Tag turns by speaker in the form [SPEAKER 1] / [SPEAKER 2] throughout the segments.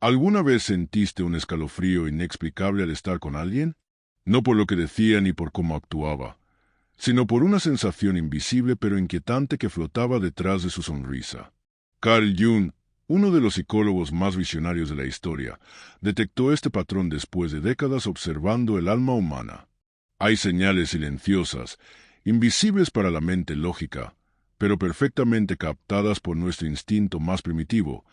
[SPEAKER 1] ¿Alguna vez sentiste un escalofrío inexplicable al estar con alguien? No por lo que decía ni por cómo actuaba, sino por una sensación invisible pero inquietante que flotaba detrás de su sonrisa. Carl Jung, uno de los psicólogos más visionarios de la historia, detectó este patrón después de décadas observando el alma humana. Hay señales silenciosas, invisibles para la mente lógica, pero perfectamente captadas por nuestro instinto más primitivo,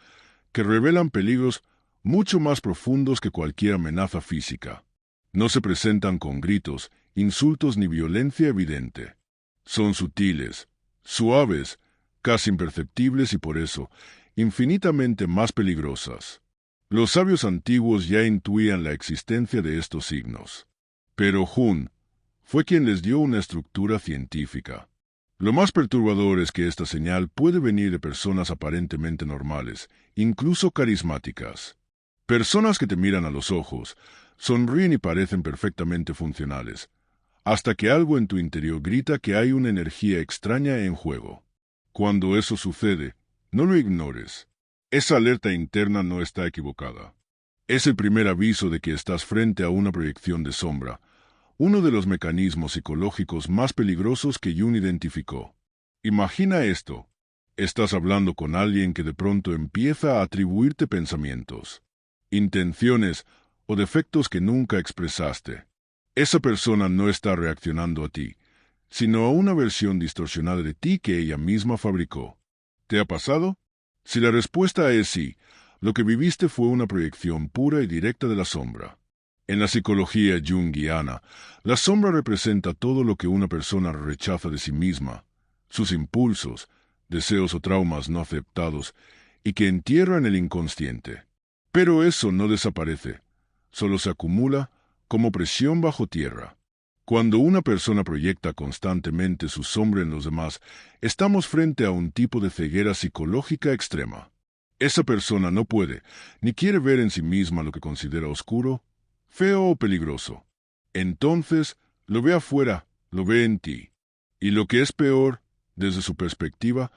[SPEAKER 1] que revelan peligros mucho más profundos que cualquier amenaza física. No se presentan con gritos, insultos ni violencia evidente. Son sutiles, suaves, casi imperceptibles y por eso, infinitamente más peligrosas. Los sabios antiguos ya intuían la existencia de estos signos. Pero Jung fue quien les dio una estructura científica. Lo más perturbador es que esta señal puede venir de personas aparentemente normales, incluso carismáticas. Personas que te miran a los ojos, sonríen y parecen perfectamente funcionales, hasta que algo en tu interior grita que hay una energía extraña en juego. Cuando eso sucede, no lo ignores. Esa alerta interna no está equivocada. Es el primer aviso de que estás frente a una proyección de sombra, uno de los mecanismos psicológicos más peligrosos que Jung identificó. Imagina esto. Estás hablando con alguien que de pronto empieza a atribuirte pensamientos, intenciones o defectos que nunca expresaste. Esa persona no está reaccionando a ti, sino a una versión distorsionada de ti que ella misma fabricó. ¿Te ha pasado? Si la respuesta es sí, lo que viviste fue una proyección pura y directa de la sombra. En la psicología junguiana, la sombra representa todo lo que una persona rechaza de sí misma, sus impulsos, deseos o traumas no aceptados, y que entierra en el inconsciente. Pero eso no desaparece, solo se acumula como presión bajo tierra. Cuando una persona proyecta constantemente su sombra en los demás, estamos frente a un tipo de ceguera psicológica extrema. Esa persona no puede, ni quiere ver en sí misma lo que considera oscuro, feo o peligroso. Entonces, lo ve afuera, lo ve en ti. Y lo que es peor, desde su perspectiva,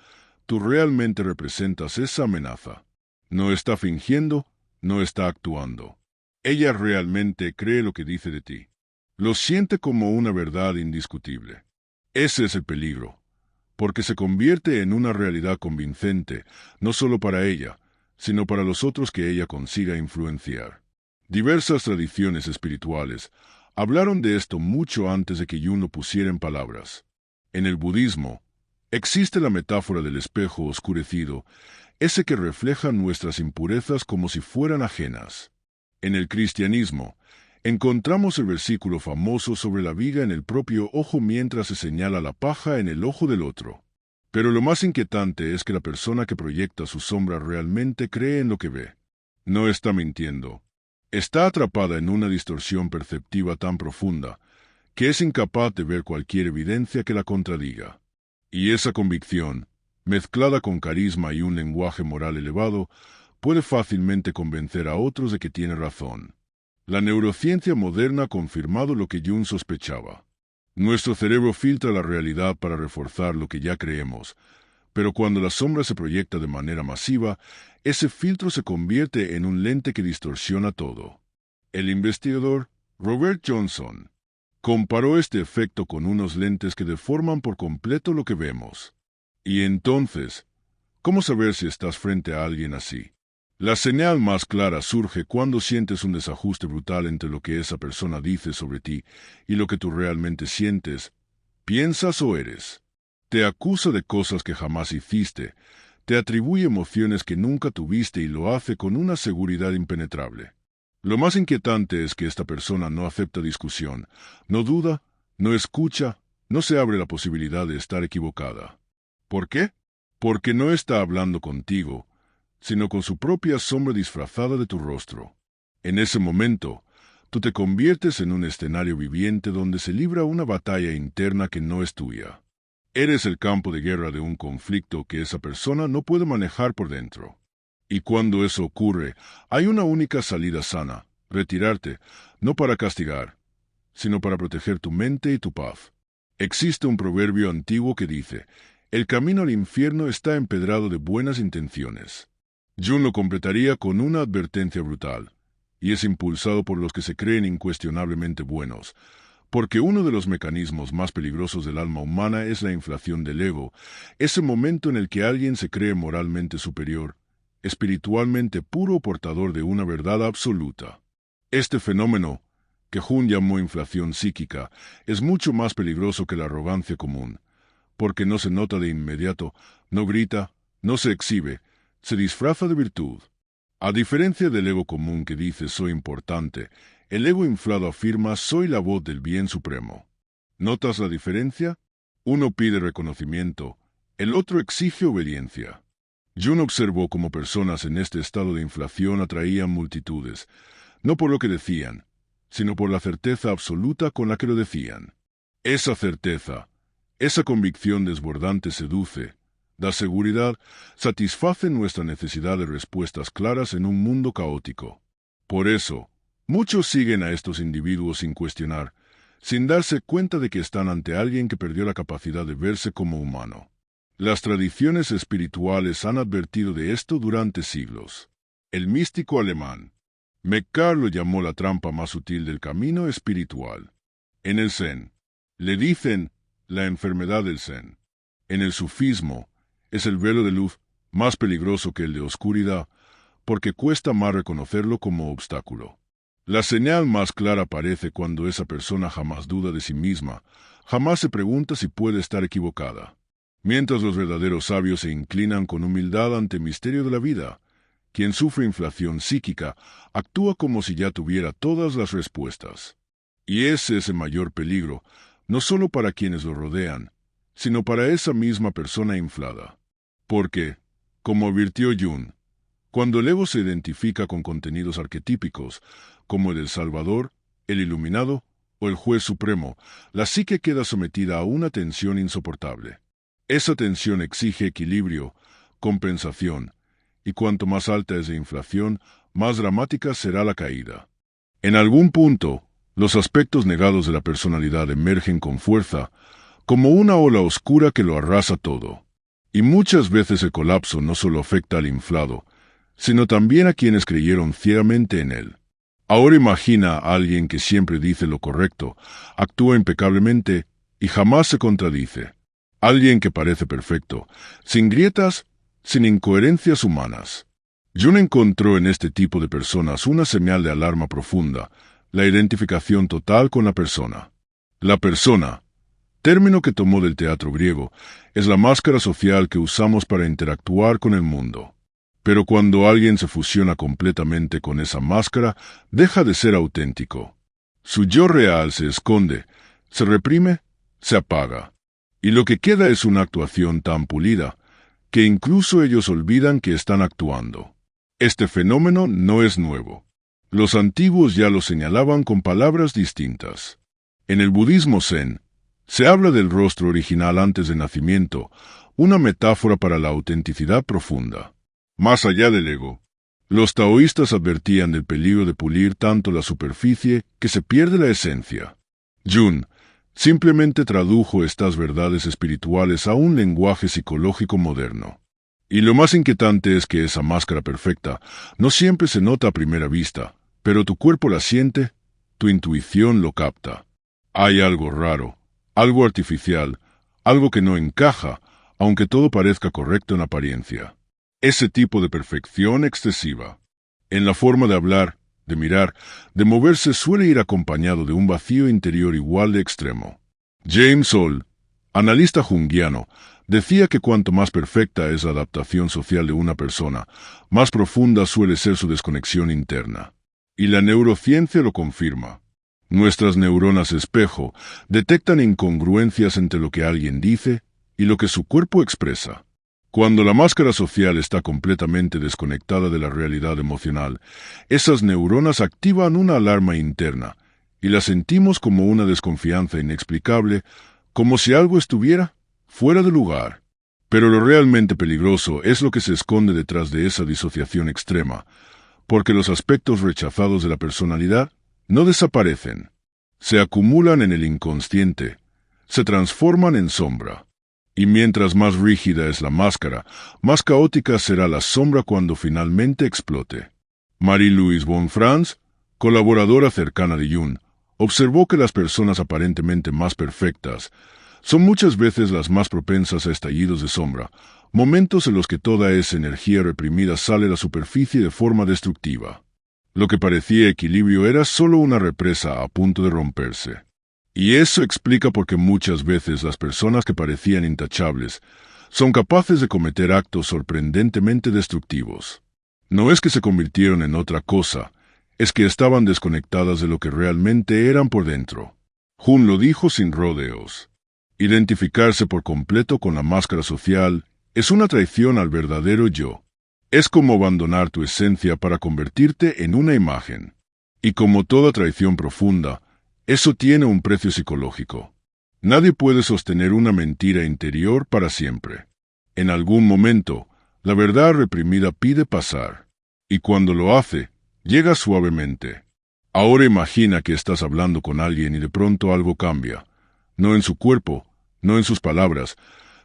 [SPEAKER 1] tú realmente representas esa amenaza. No está fingiendo, no está actuando. Ella realmente cree lo que dice de ti. Lo siente como una verdad indiscutible. Ese es el peligro, porque se convierte en una realidad convincente, no solo para ella, sino para los otros que ella consiga influenciar. Diversas tradiciones espirituales hablaron de esto mucho antes de que Jung lo pusiera en palabras. En el budismo, existe la metáfora del espejo oscurecido, ese que refleja nuestras impurezas como si fueran ajenas. En el cristianismo, encontramos el versículo famoso sobre la viga en el propio ojo mientras se señala la paja en el ojo del otro. Pero lo más inquietante es que la persona que proyecta su sombra realmente cree en lo que ve. No está mintiendo. Está atrapada en una distorsión perceptiva tan profunda que es incapaz de ver cualquier evidencia que la contradiga. Y esa convicción, mezclada con carisma y un lenguaje moral elevado, puede fácilmente convencer a otros de que tiene razón. La neurociencia moderna ha confirmado lo que Jung sospechaba. Nuestro cerebro filtra la realidad para reforzar lo que ya creemos, pero cuando la sombra se proyecta de manera masiva, ese filtro se convierte en un lente que distorsiona todo. El investigador Robert Johnson comparó este efecto con unos lentes que deforman por completo lo que vemos. Y entonces, ¿cómo saber si estás frente a alguien así? La señal más clara surge cuando sientes un desajuste brutal entre lo que esa persona dice sobre ti y lo que tú realmente sientes, piensas o eres. Te acusa de cosas que jamás hiciste, te atribuye emociones que nunca tuviste y lo hace con una seguridad impenetrable. Lo más inquietante es que esta persona no acepta discusión, no duda, no escucha, no se abre la posibilidad de estar equivocada. ¿Por qué? Porque no está hablando contigo, sino con su propia sombra disfrazada de tu rostro. En ese momento, tú te conviertes en un escenario viviente donde se libra una batalla interna que no es tuya. Eres el campo de guerra de un conflicto que esa persona no puede manejar por dentro. Y cuando eso ocurre, hay una única salida sana: retirarte, no para castigar, sino para proteger tu mente y tu paz. Existe un proverbio antiguo que dice: el camino al infierno está empedrado de buenas intenciones. Jung lo completaría con una advertencia brutal, y es impulsado por los que se creen incuestionablemente buenos, porque uno de los mecanismos más peligrosos del alma humana es la inflación del ego, ese momento en el que alguien se cree moralmente superior, espiritualmente puro, portador de una verdad absoluta. Este fenómeno, que Jung llamó inflación psíquica, es mucho más peligroso que la arrogancia común, porque no se nota de inmediato, no grita, no se exhibe, se disfraza de virtud. A diferencia del ego común que dice soy importante, el ego inflado afirma soy la voz del bien supremo. ¿Notas la diferencia? Uno pide reconocimiento, el otro exige obediencia. Jung observó cómo personas en este estado de inflación atraían multitudes, no por lo que decían, sino por la certeza absoluta con la que lo decían. Esa certeza, esa convicción desbordante seduce, da seguridad, satisface nuestra necesidad de respuestas claras en un mundo caótico. Por eso, muchos siguen a estos individuos sin cuestionar, sin darse cuenta de que están ante alguien que perdió la capacidad de verse como humano. Las tradiciones espirituales han advertido de esto durante siglos. El místico alemán Mekar lo llamó la trampa más sutil del camino espiritual. En el Zen, le dicen la enfermedad del Zen. En el sufismo, es el velo de luz más peligroso que el de oscuridad, porque cuesta más reconocerlo como obstáculo. La señal más clara aparece cuando esa persona jamás duda de sí misma, jamás se pregunta si puede estar equivocada. Mientras los verdaderos sabios se inclinan con humildad ante el misterio de la vida, quien sufre inflación psíquica actúa como si ya tuviera todas las respuestas. Y ese es el mayor peligro, no solo para quienes lo rodean, sino para esa misma persona inflada. Porque, como advirtió Jung, cuando el ego se identifica con contenidos arquetípicos, como el del Salvador, el Iluminado o el Juez Supremo, la psique queda sometida a una tensión insoportable. Esa tensión exige equilibrio, compensación, y cuanto más alta es la inflación, más dramática será la caída. En algún punto, los aspectos negados de la personalidad emergen con fuerza, como una ola oscura que lo arrasa todo. Y muchas veces el colapso no solo afecta al inflado, sino también a quienes creyeron ciegamente en él. Ahora imagina a alguien que siempre dice lo correcto, actúa impecablemente y jamás se contradice. Alguien que parece perfecto, sin grietas, sin incoherencias humanas. Jung encontró en este tipo de personas una señal de alarma profunda, la identificación total con la persona. La persona, término que tomó del teatro griego, es la máscara social que usamos para interactuar con el mundo. Pero cuando alguien se fusiona completamente con esa máscara, deja de ser auténtico. Su yo real se esconde, se reprime, se apaga. Y lo que queda es una actuación tan pulida, que incluso ellos olvidan que están actuando. Este fenómeno no es nuevo. Los antiguos ya lo señalaban con palabras distintas. En el budismo zen, se habla del rostro original antes del nacimiento, una metáfora para la autenticidad profunda. Más allá del ego, los taoístas advertían del peligro de pulir tanto la superficie que se pierde la esencia. Jung simplemente tradujo estas verdades espirituales a un lenguaje psicológico moderno. Y lo más inquietante es que esa máscara perfecta no siempre se nota a primera vista, pero tu cuerpo la siente, tu intuición lo capta. Hay algo raro, algo artificial, algo que no encaja, aunque todo parezca correcto en apariencia. Ese tipo de perfección excesiva, en la forma de hablar, de mirar, de moverse suele ir acompañado de un vacío interior igual de extremo. James Hall, analista junguiano, decía que cuanto más perfecta es la adaptación social de una persona, más profunda suele ser su desconexión interna. Y la neurociencia lo confirma. Nuestras neuronas espejo detectan incongruencias entre lo que alguien dice y lo que su cuerpo expresa. Cuando la máscara social está completamente desconectada de la realidad emocional, esas neuronas activan una alarma interna y la sentimos como una desconfianza inexplicable, como si algo estuviera fuera de lugar. Pero lo realmente peligroso es lo que se esconde detrás de esa disociación extrema, porque los aspectos rechazados de la personalidad no desaparecen, se acumulan en el inconsciente, se transforman en sombra. Y mientras más rígida es la máscara, más caótica será la sombra cuando finalmente explote. Marie-Louise von Franz, colaboradora cercana de Jung, observó que las personas aparentemente más perfectas son muchas veces las más propensas a estallidos de sombra, momentos en los que toda esa energía reprimida sale a la superficie de forma destructiva. Lo que parecía equilibrio era solo una represa a punto de romperse. Y eso explica por qué muchas veces las personas que parecían intachables son capaces de cometer actos sorprendentemente destructivos. No es que se convirtieron en otra cosa, es que estaban desconectadas de lo que realmente eran por dentro. Jung lo dijo sin rodeos. Identificarse por completo con la máscara social es una traición al verdadero yo. Es como abandonar tu esencia para convertirte en una imagen. Y como toda traición profunda, eso tiene un precio psicológico. Nadie puede sostener una mentira interior para siempre. En algún momento, la verdad reprimida pide pasar. Y cuando lo hace, llega suavemente. Ahora imagina que estás hablando con alguien y de pronto algo cambia. No en su cuerpo, no en sus palabras.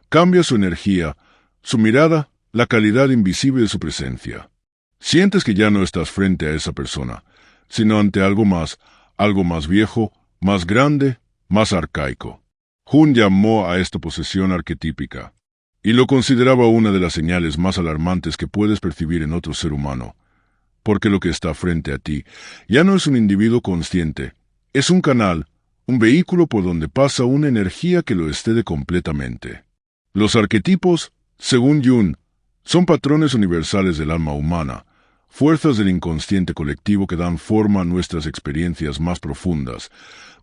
[SPEAKER 1] Cambia su energía, su mirada, la calidad invisible de su presencia. Sientes que ya no estás frente a esa persona, sino ante algo más viejo, más grande, más arcaico. Jung llamó a esta posesión arquetípica, y lo consideraba una de las señales más alarmantes que puedes percibir en otro ser humano, porque lo que está frente a ti ya no es un individuo consciente, es un canal, un vehículo por donde pasa una energía que lo excede completamente. Los arquetipos, según Jung, son patrones universales del alma humana, fuerzas del inconsciente colectivo que dan forma a nuestras experiencias más profundas,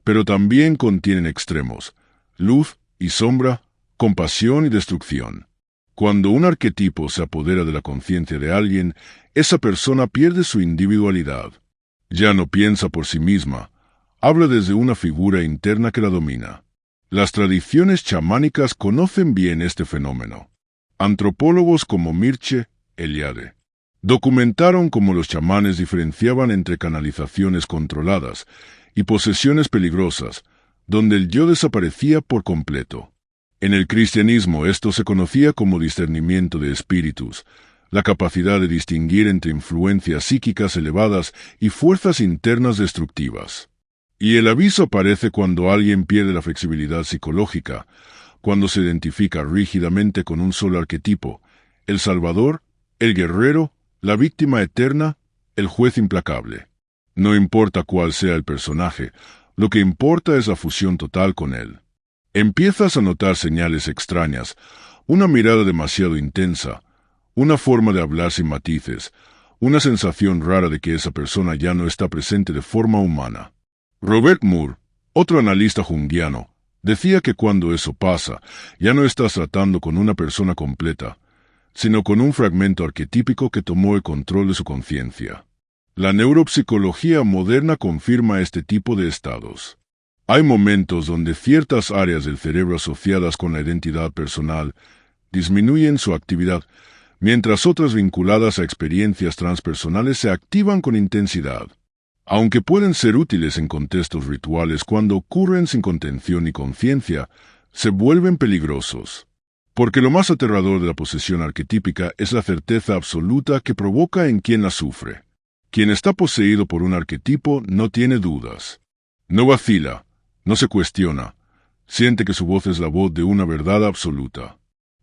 [SPEAKER 1] pero también contienen extremos, luz y sombra, compasión y destrucción. Cuando un arquetipo se apodera de la conciencia de alguien, esa persona pierde su individualidad. Ya no piensa por sí misma, habla desde una figura interna que la domina. Las tradiciones chamánicas conocen bien este fenómeno. Antropólogos como Mircea Eliade documentaron cómo los chamanes diferenciaban entre canalizaciones controladas y posesiones peligrosas, donde el yo desaparecía por completo. En el cristianismo esto se conocía como discernimiento de espíritus, la capacidad de distinguir entre influencias psíquicas elevadas y fuerzas internas destructivas. Y el aviso aparece cuando alguien pierde la flexibilidad psicológica, cuando se identifica rígidamente con un solo arquetipo, el salvador, el guerrero, la víctima eterna, el juez implacable. No importa cuál sea el personaje, lo que importa es la fusión total con él. Empiezas a notar señales extrañas, una mirada demasiado intensa, una forma de hablar sin matices, una sensación rara de que esa persona ya no está presente de forma humana. Robert Moore, otro analista junguiano, decía que cuando eso pasa, ya no estás tratando con una persona completa, sino con un fragmento arquetípico que tomó el control de su conciencia. La neuropsicología moderna confirma este tipo de estados. Hay momentos donde ciertas áreas del cerebro asociadas con la identidad personal disminuyen su actividad, mientras otras vinculadas a experiencias transpersonales se activan con intensidad. Aunque pueden ser útiles en contextos rituales, cuando ocurren sin contención ni conciencia, se vuelven peligrosos. Porque lo más aterrador de la posesión arquetípica es la certeza absoluta que provoca en quien la sufre. Quien está poseído por un arquetipo no tiene dudas. No vacila, no se cuestiona, siente que su voz es la voz de una verdad absoluta.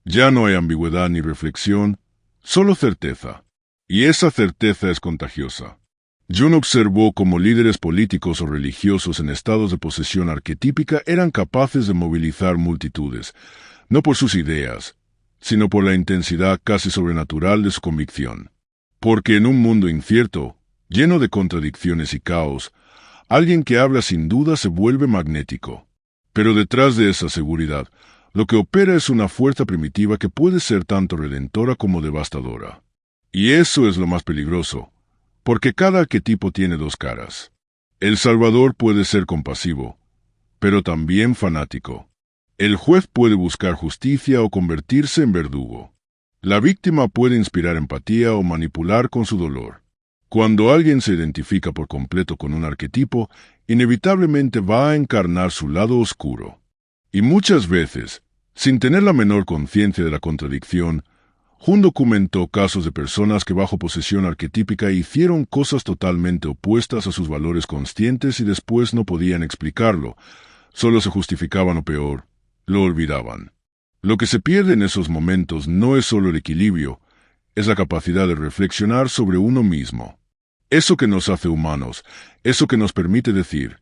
[SPEAKER 1] Ya no hay ambigüedad ni reflexión, solo certeza. Y esa certeza es contagiosa. Jung observó cómo líderes políticos o religiosos en estados de posesión arquetípica eran capaces de movilizar multitudes, no por sus ideas, sino por la intensidad casi sobrenatural de su convicción. Porque en un mundo incierto, lleno de contradicciones y caos, alguien que habla sin duda se vuelve magnético. Pero detrás de esa seguridad, lo que opera es una fuerza primitiva que puede ser tanto redentora como devastadora. Y eso es lo más peligroso, porque cada arquetipo tiene dos caras. El salvador puede ser compasivo, pero también fanático. El juez puede buscar justicia o convertirse en verdugo. La víctima puede inspirar empatía o manipular con su dolor. Cuando alguien se identifica por completo con un arquetipo, inevitablemente va a encarnar su lado oscuro. Y muchas veces, Sin tener la menor conciencia de la contradicción, Jung documentó casos de personas que bajo posesión arquetípica hicieron cosas totalmente opuestas a sus valores conscientes y después no podían explicarlo, solo se justificaban o peor, lo olvidaban. Lo que se pierde en esos momentos no es solo el equilibrio, es la capacidad de reflexionar sobre uno mismo. Eso que nos hace humanos, eso que nos permite decir,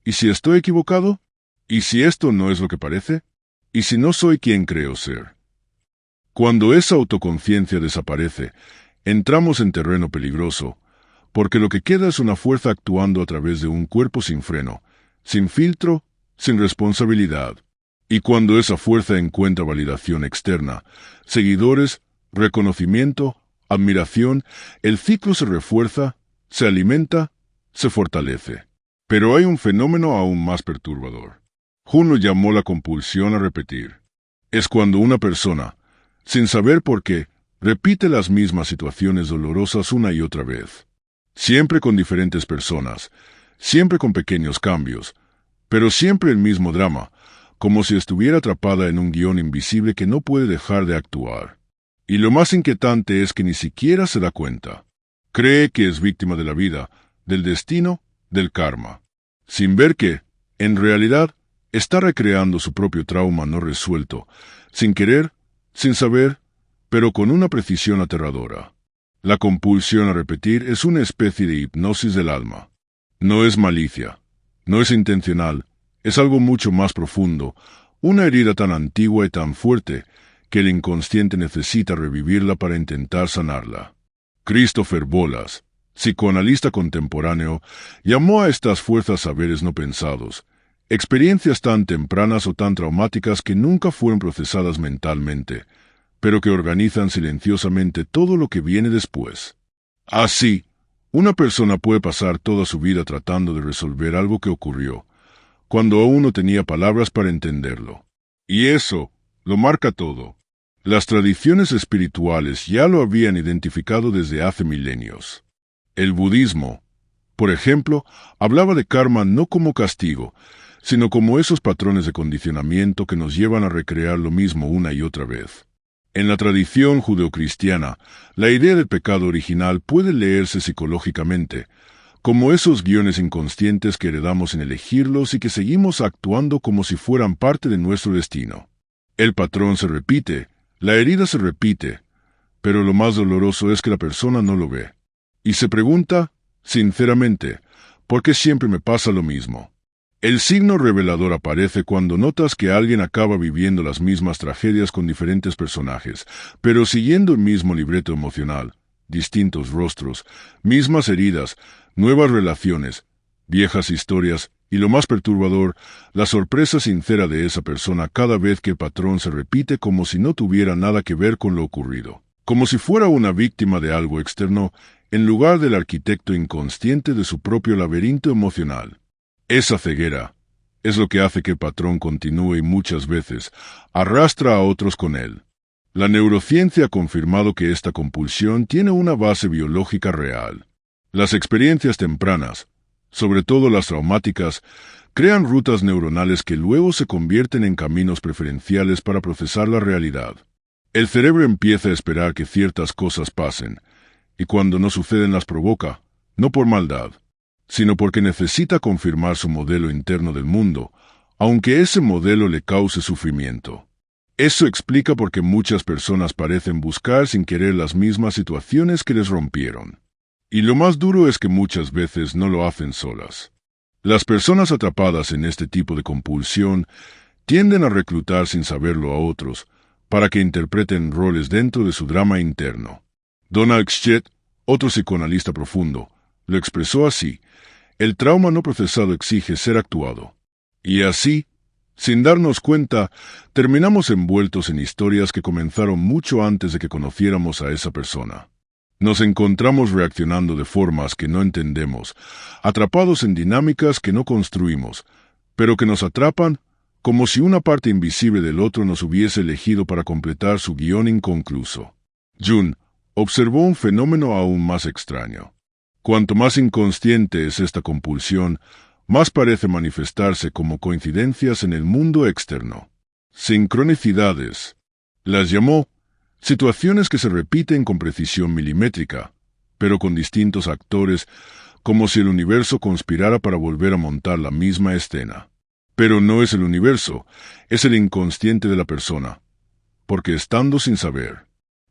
[SPEAKER 1] ¿y si estoy equivocado? ¿Y si esto no es lo que parece? ¿Y si no soy quien creo ser? Cuando esa autoconciencia desaparece, entramos en terreno peligroso, porque lo que queda es una fuerza actuando a través de un cuerpo sin freno, sin filtro, sin responsabilidad. Y cuando esa fuerza encuentra validación externa, seguidores, reconocimiento, admiración, el ciclo se refuerza, se alimenta, se fortalece. Pero hay un fenómeno aún más perturbador. Jung lo llamó la compulsión a repetir. Es cuando una persona, sin saber por qué, repite las mismas situaciones dolorosas una y otra vez. Siempre con diferentes personas, siempre con pequeños cambios, pero siempre el mismo drama, como si estuviera atrapada en un guión invisible que no puede dejar de actuar. Y lo más inquietante es que ni siquiera se da cuenta. Cree que es víctima de la vida, del destino, del karma. Sin ver que, en realidad, está recreando su propio trauma no resuelto, sin querer, sin saber, pero con una precisión aterradora. La compulsión a repetir es una especie de hipnosis del alma. No es malicia, no es intencional, es algo mucho más profundo, una herida tan antigua y tan fuerte que el inconsciente necesita revivirla para intentar sanarla. Christopher Bolas, psicoanalista contemporáneo, llamó a estas fuerzas saberes no pensados, experiencias tan tempranas o tan traumáticas que nunca fueron procesadas mentalmente, pero que organizan silenciosamente todo lo que viene después. Así, una persona puede pasar toda su vida tratando de resolver algo que ocurrió, cuando aún no tenía palabras para entenderlo. Y eso lo marca todo. Las tradiciones espirituales ya lo habían identificado desde hace milenios. El budismo, por ejemplo, hablaba de karma no como castigo, sino como esos patrones de condicionamiento que nos llevan a recrear lo mismo una y otra vez. En la tradición judeocristiana, la idea del pecado original puede leerse psicológicamente, como esos guiones inconscientes que heredamos sin elegirlos y que seguimos actuando como si fueran parte de nuestro destino. El patrón se repite, la herida se repite, pero lo más doloroso es que la persona no lo ve. Y se pregunta, sinceramente, ¿por qué siempre me pasa lo mismo? El signo revelador aparece cuando notas que alguien acaba viviendo las mismas tragedias con diferentes personajes, pero siguiendo el mismo libreto emocional, distintos rostros, mismas heridas, nuevas relaciones, viejas historias, y lo más perturbador, la sorpresa sincera de esa persona cada vez que el patrón se repite como si no tuviera nada que ver con lo ocurrido, como si fuera una víctima de algo externo, en lugar del arquitecto inconsciente de su propio laberinto emocional. Esa ceguera es lo que hace que el patrón continúe y muchas veces arrastra a otros con él. La neurociencia ha confirmado que esta compulsión tiene una base biológica real. Las experiencias tempranas, sobre todo las traumáticas, crean rutas neuronales que luego se convierten en caminos preferenciales para procesar la realidad. El cerebro empieza a esperar que ciertas cosas pasen, y cuando no suceden las provoca, no por maldad, sino porque necesita confirmar su modelo interno del mundo, aunque ese modelo le cause sufrimiento. Eso explica por qué muchas personas parecen buscar sin querer las mismas situaciones que les rompieron. Y lo más duro es que muchas veces no lo hacen solas. Las personas atrapadas en este tipo de compulsión tienden a reclutar sin saberlo a otros, para que interpreten roles dentro de su drama interno. Donald Schett, otro psicoanalista profundo, lo expresó así: el trauma no procesado exige ser actuado. Y así, sin darnos cuenta, terminamos envueltos en historias que comenzaron mucho antes de que conociéramos a esa persona. Nos encontramos reaccionando de formas que no entendemos, atrapados en dinámicas que no construimos, pero que nos atrapan como si una parte invisible del otro nos hubiese elegido para completar su guión inconcluso. Jung observó un fenómeno aún más extraño. Cuanto más inconsciente es esta compulsión, más parece manifestarse como coincidencias en el mundo externo. sincronicidades. Las llamó situaciones que se repiten con precisión milimétrica, pero con distintos actores, como si el universo conspirara para volver a montar la misma escena. Pero no es el universo, es el inconsciente de la persona, porque estando sin saber.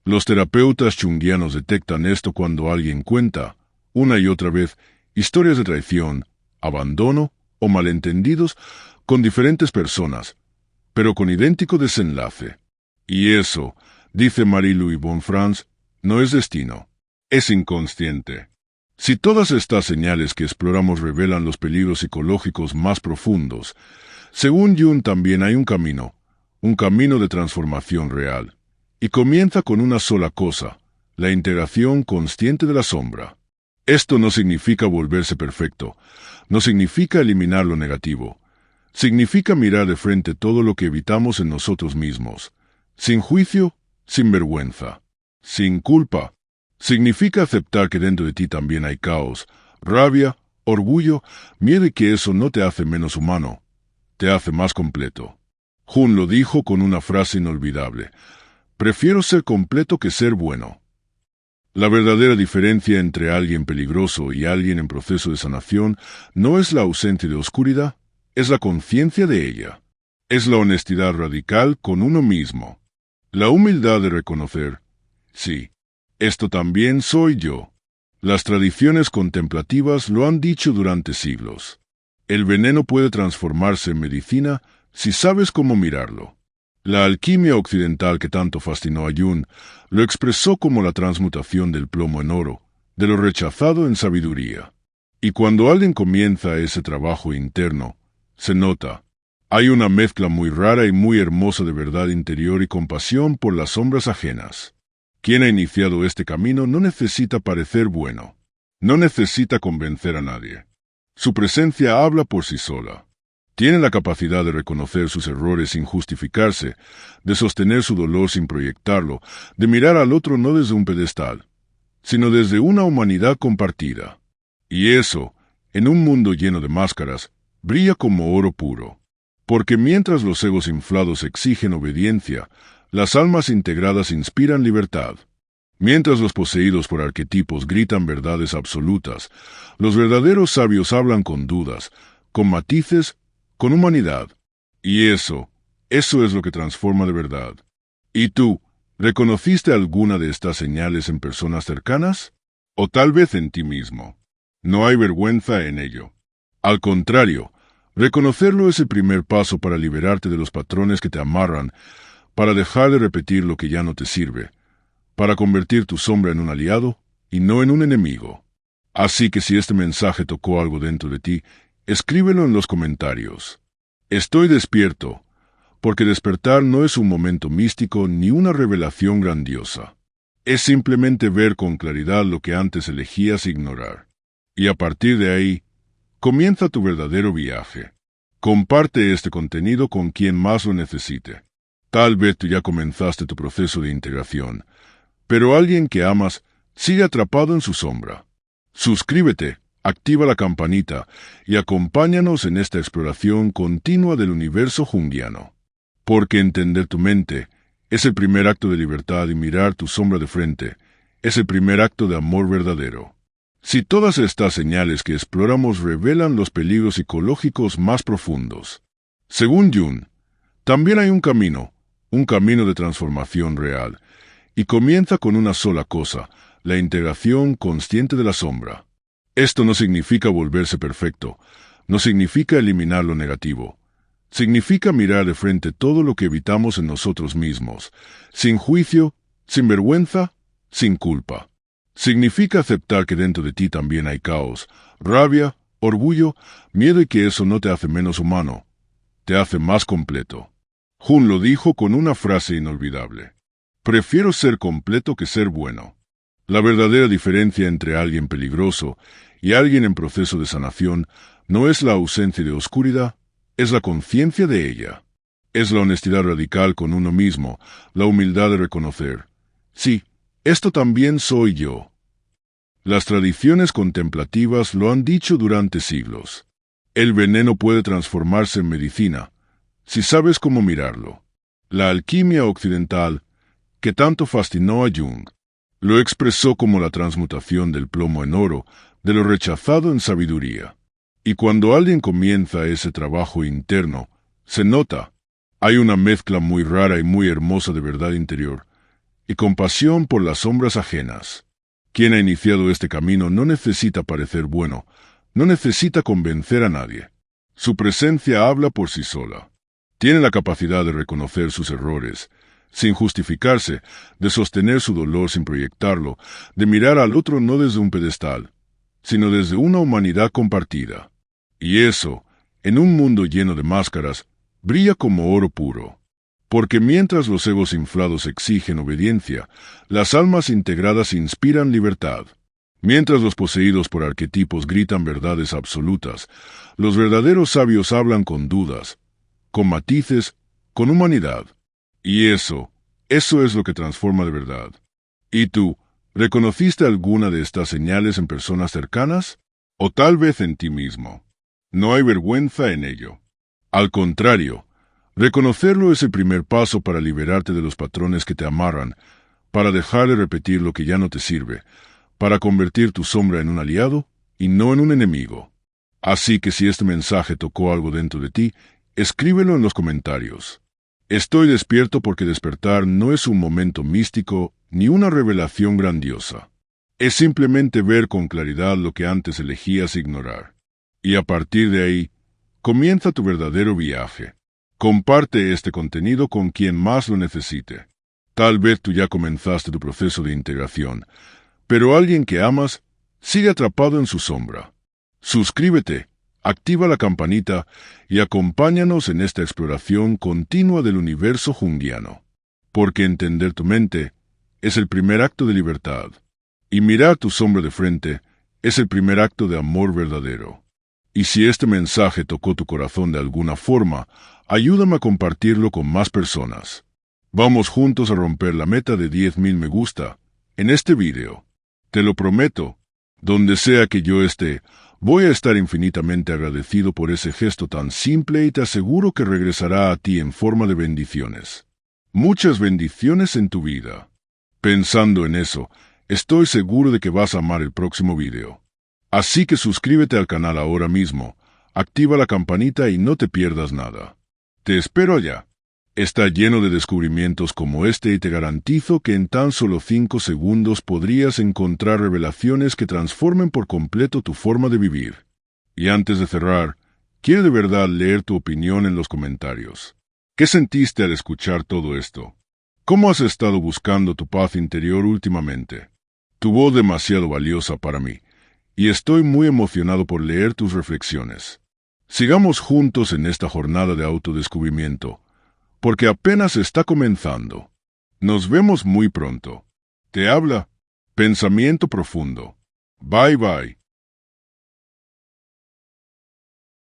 [SPEAKER 1] Los terapeutas junguianos detectan esto cuando alguien cuenta, una y otra vez, historias de traición, abandono o malentendidos con diferentes personas, pero con idéntico desenlace. Y eso, dice Marie-Louise Bonfrance, no es destino, es inconsciente. Si todas estas señales que exploramos revelan los peligros psicológicos más profundos, según Jung también hay un camino de transformación real, y comienza con una sola cosa, la integración consciente de la sombra. Esto no significa volverse perfecto, no significa eliminar lo negativo, significa mirar de frente todo lo que evitamos en nosotros mismos, sin juicio, sin vergüenza, sin culpa. Significa aceptar que dentro de ti también hay caos, rabia, orgullo, miedo y que eso no te hace menos humano, te hace más completo. Jung lo dijo con una frase inolvidable: prefiero ser completo que ser bueno. La verdadera diferencia entre alguien peligroso y alguien en proceso de sanación no es la ausencia de oscuridad, es la conciencia de ella. Es la honestidad radical con uno mismo. La humildad de reconocer, sí, esto también soy yo. Las tradiciones contemplativas lo han dicho durante siglos. El veneno puede transformarse en medicina si sabes cómo mirarlo. La alquimia occidental que tanto fascinó a Jung lo expresó como la transmutación del plomo en oro, de lo rechazado en sabiduría. Y cuando alguien comienza ese trabajo interno, se nota. Hay una mezcla muy rara y muy hermosa de verdad interior y compasión por las sombras ajenas. Quien ha iniciado este camino no necesita parecer bueno. No necesita convencer a nadie. Su presencia habla por sí sola. Tiene la capacidad de reconocer sus errores sin justificarse, de sostener su dolor sin proyectarlo, de mirar al otro no desde un pedestal, sino desde una humanidad compartida. Y eso, en un mundo lleno de máscaras, brilla como oro puro. Porque mientras los egos inflados exigen obediencia, las almas integradas inspiran libertad. Mientras los poseídos por arquetipos gritan verdades absolutas, los verdaderos sabios hablan con dudas, con matices, con humanidad. Y eso es lo que transforma de verdad. ¿Y tú, reconociste alguna de estas señales en personas cercanas? ¿O tal vez en ti mismo? No hay vergüenza en ello. Al contrario, reconocerlo es el primer paso para liberarte de los patrones que te amarran, para dejar de repetir lo que ya no te sirve, para convertir tu sombra en un aliado y no en un enemigo. Así que si este mensaje tocó algo dentro de ti, escríbelo en los comentarios. Estoy despierto, porque despertar no es un momento místico ni una revelación grandiosa. Es simplemente ver con claridad lo que antes elegías ignorar. Y a partir de ahí, comienza tu verdadero viaje. Comparte este contenido con quien más lo necesite. Tal vez tú ya comenzaste tu proceso de integración, pero alguien que amas sigue atrapado en su sombra. Suscríbete, activa la campanita y acompáñanos en esta exploración continua del universo junguiano. Porque entender tu mente es el primer acto de libertad y mirar tu sombra de frente es el primer acto de amor verdadero. Si todas estas señales que exploramos revelan los peligros psicológicos más profundos, según Jung, también hay un camino de transformación real, y comienza con una sola cosa, la integración consciente de la sombra. Esto no significa volverse perfecto, no significa eliminar lo negativo. Significa mirar de frente todo lo que evitamos en nosotros mismos, sin juicio, sin vergüenza, sin culpa. Significa aceptar que dentro de ti también hay caos, rabia, orgullo, miedo y que eso no te hace menos humano, te hace más completo. Jung lo dijo con una frase inolvidable: prefiero ser completo que ser bueno. La verdadera diferencia entre alguien peligroso y alguien en proceso de sanación no es la ausencia de oscuridad, es la conciencia de ella. Es la honestidad radical con uno mismo, la humildad de reconocer, sí, esto también soy yo. Las tradiciones contemplativas lo han dicho durante siglos. El veneno puede transformarse en medicina, si sabes cómo mirarlo. La alquimia occidental, que tanto fascinó a Jung, lo expresó como la transmutación del plomo en oro, de lo rechazado en sabiduría. Y cuando alguien comienza ese trabajo interno, se nota. Hay una mezcla muy rara y muy hermosa de verdad interior y compasión por las sombras ajenas. Quien ha iniciado este camino no necesita parecer bueno, no necesita convencer a nadie. Su presencia habla por sí sola. Tiene la capacidad de reconocer sus errores, sin justificarse, de sostener su dolor sin proyectarlo, de mirar al otro no desde un pedestal, sino desde una humanidad compartida. Y eso, en un mundo lleno de máscaras, brilla como oro puro. Porque mientras los egos inflados exigen obediencia, las almas integradas inspiran libertad. Mientras los poseídos por arquetipos gritan verdades absolutas, los verdaderos sabios hablan con dudas, con matices, con humanidad. Y eso es lo que transforma de verdad. ¿Y tú, reconociste alguna de estas señales en personas cercanas? ¿O tal vez en ti mismo? No hay vergüenza en ello. Al contrario, reconocerlo es el primer paso para liberarte de los patrones que te amarran, para dejar de repetir lo que ya no te sirve, para convertir tu sombra en un aliado y no en un enemigo. Así que si este mensaje tocó algo dentro de ti, escríbelo en los comentarios. Estoy despierto porque despertar no es un momento místico ni una revelación grandiosa. Es simplemente ver con claridad lo que antes elegías ignorar. Y a partir de ahí, comienza tu verdadero viaje. Comparte este contenido con quien más lo necesite. Tal vez tú ya comenzaste tu proceso de integración, pero alguien que amas sigue atrapado en su sombra. Suscríbete, activa la campanita y acompáñanos en esta exploración continua del universo junguiano. Porque entender tu mente es el primer acto de libertad, y mirar tu sombra de frente es el primer acto de amor verdadero. Y si este mensaje tocó tu corazón de alguna forma, ayúdame a compartirlo con más personas. Vamos juntos a romper la meta de 10.000 me gusta en este video. Te lo prometo, donde sea que yo esté, voy a estar infinitamente agradecido por ese gesto tan simple y te aseguro que regresará a ti en forma de bendiciones. Muchas bendiciones en tu vida. Pensando en eso, estoy seguro de que vas a amar el próximo video. Así que suscríbete al canal ahora mismo, activa la campanita y no te pierdas nada. Te espero allá. Está lleno de descubrimientos como este y te garantizo que en tan solo 5 segundos podrías encontrar revelaciones que transformen por completo tu forma de vivir. Y antes de cerrar, quiero de verdad leer tu opinión en los comentarios. ¿Qué sentiste al escuchar todo esto? ¿Cómo has estado buscando tu paz interior últimamente? Tu voz demasiado valiosa para mí, y estoy muy emocionado por leer tus reflexiones. Sigamos juntos en esta jornada de autodescubrimiento, porque apenas está comenzando. Nos vemos muy pronto. Te habla Pensamiento Profundo. Bye bye.